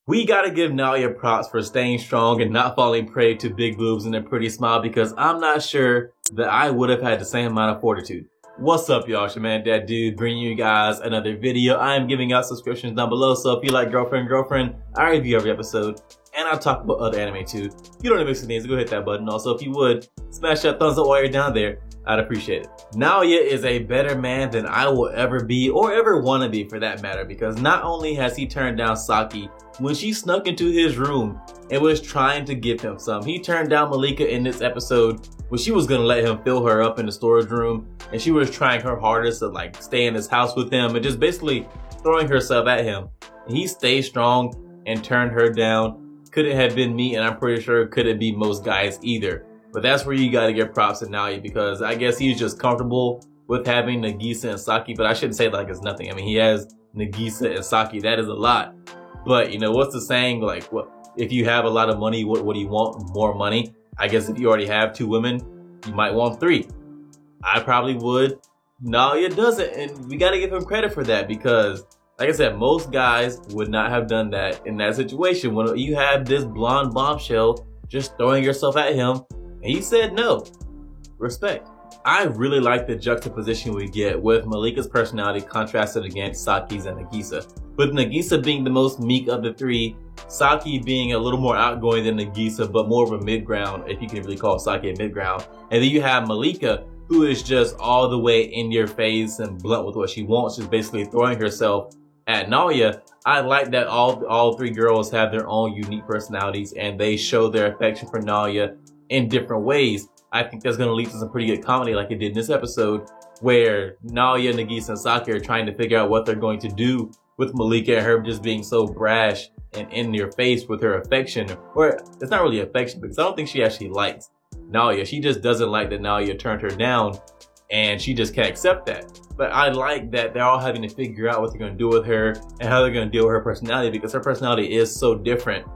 We gotta give Naoya props for staying strong and not falling prey to big boobs and a pretty smile, because I'm not sure that I would have had the same amount of fortitude. What's up, y'all? It's your man, That Dude, bringing you guys another video. I am giving out subscriptions down below, so if you like Girlfriend, I review every episode, and I talk about other anime too. If you don't know mixing things, go hit that button. Also, if you would, smash that thumbs up while you're down there. I'd appreciate it. Naoya is a better man than I will ever be, or ever want to be for that matter, because not only has he turned down Saki when she snuck into his room and was trying to give him some, he turned down Malika in this episode when she was gonna let him fill her up in the storage room, and she was trying her hardest to like stay in his house with him and just basically throwing herself at him. And he stayed strong and turned her down. Couldn't have been me, and I'm pretty sure it couldn't be most guys either. But that's where you gotta give props to Naoya, because I guess he's just comfortable with having Nagisa and Saki, but I shouldn't say like it's nothing. I mean, he has Nagisa and Saki, that is a lot. But you know, what's the saying? Like, what if you have a lot of money, what do you want? More money? I guess if you already have 2 women, you might want 3. I probably would. Naoya doesn't, and we gotta give him credit for that, because like I said, most guys would not have done that in that situation. When you have this blonde bombshell just throwing yourself at him, and he said no. Respect. I really like the juxtaposition we get with Malika's personality contrasted against Saki's and Nagisa. With Nagisa being the most meek of the 3, Saki being a little more outgoing than Nagisa, but more of a mid-ground, if you can really call Saki a mid-ground. And then you have Malika, who is just all the way in your face and blunt with what she wants, just basically throwing herself at Naoya. I like that all 3 girls have their own unique personalities, and they show their affection for Naoya in different ways. I think that's going to lead to some pretty good comedy like it did in this episode, where Naoya, Nagisa, and Saki are trying to figure out what they're going to do with Malika and her just being so brash and in your face with her affection. Or it's not really affection, because I don't think she actually likes Naoya. She just doesn't like that Naoya turned her down, and she just can't accept that. But I like that they're all having to figure out what they're going to do with her and how they're going to deal with her personality, because her personality is so different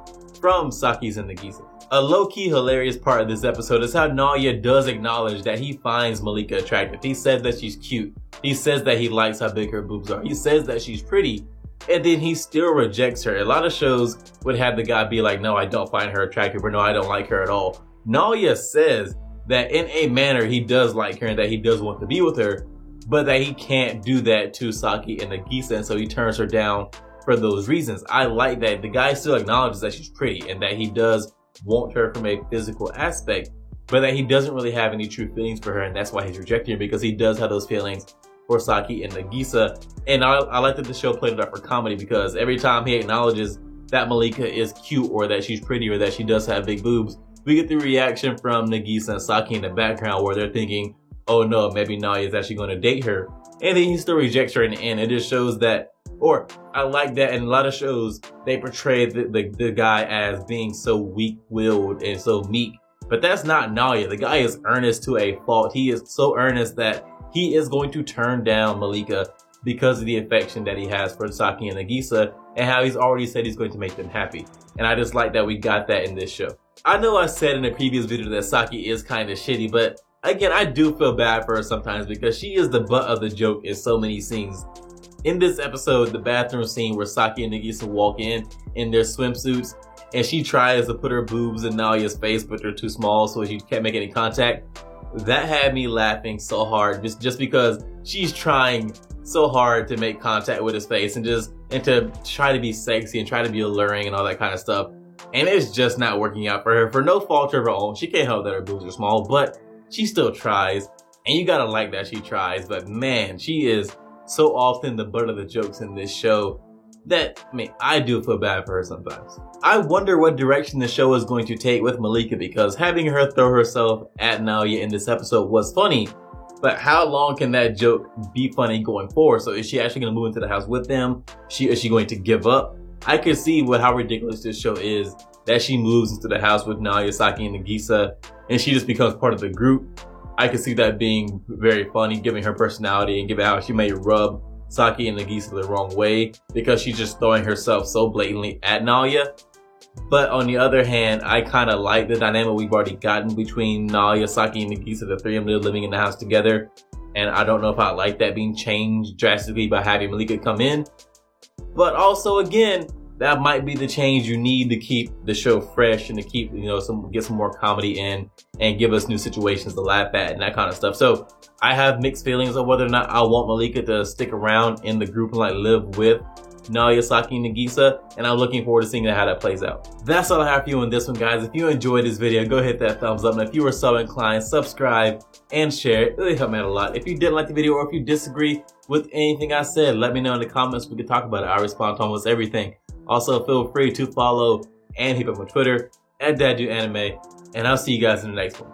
from Saki's and Nagisa's. A low-key hilarious part of this episode is how Naoya does acknowledge that he finds Malika attractive. He says that she's cute. He says that he likes how big her boobs are. He says that she's pretty, and then he still rejects her. A lot of shows would have the guy be like, no, I don't find her attractive, or no, I don't like her at all. Naoya says that in a manner he does like her and that he does want to be with her, but that he can't do that to Saki and Nagisa, and so he turns her down for those reasons. I like that the guy still acknowledges that she's pretty and that he does want her from a physical aspect, but that he doesn't really have any true feelings for her, and that's why he's rejecting her, because he does have those feelings for Saki and Nagisa. And I like that the show played it up for comedy, because every time he acknowledges that Malika is cute or that she's pretty or that she does have big boobs, we get the reaction from Nagisa and Saki in the background where they're thinking, oh no, maybe Naoya is actually going to date her. And then he still rejects her in the end. It just shows that, or I like that in a lot of shows, they portray the guy as being so weak-willed and so meek. But that's not Naoya. The guy is earnest to a fault. He is so earnest that he is going to turn down Malika because of the affection that he has for Saki and Nagisa, and how he's already said he's going to make them happy. And I just like that we got that in this show. I know I said in a previous video that Saki is kind of shitty, but again, I do feel bad for her sometimes, because she is the butt of the joke in so many scenes. In this episode, the bathroom scene where Saki and Nagisa walk in their swimsuits, and she tries to put her boobs in Naoya's face, but they're too small, so she can't make any contact. That had me laughing so hard, just because she's trying so hard to make contact with his face and to try to be sexy and try to be alluring and all that kind of stuff. And it's just not working out for her, for no fault of her own. She can't help that her boobs are small, but she still tries, and you gotta like that she tries. But man, she is so often the butt of the jokes in this show that, I mean, I do feel bad for her sometimes. I wonder what direction the show is going to take with Malika, because having her throw herself at Naoya in this episode was funny, but how long can that joke be funny going forward? So is she actually going to move into the house with them? Is she going to give up? I could see how ridiculous this show is, that she moves into the house with Naoya, Saki, and Nagisa, and she just becomes part of the group. I could see that being very funny, given her personality and given how she may rub Saki and Nagisa the wrong way, because she's just throwing herself so blatantly at Naoya. But on the other hand, I kind of like the dynamic we've already gotten between Naoya, Saki, and Nagisa, the 3 of them living in the house together. And I don't know if I like that being changed drastically by having Malika come in. But also, again, that might be the change you need to keep the show fresh and to keep, you know, get some more comedy in and give us new situations to laugh at and that kind of stuff. So I have mixed feelings on whether or not I want Malika to stick around in the group and like live with Nadia, Saki, and Nagisa, and I'm looking forward to seeing how that plays out. That's all I have for you on this one, guys. If you enjoyed this video, go hit that thumbs up, and if you were so inclined, subscribe and share. It really helped me out a lot. If you didn't like the video or if you disagree with anything I said, let me know in the comments. We can talk about it. I respond to almost everything. Also, feel free to follow and hit up my Twitter @DadDudeAnime, and I'll see you guys in the next one.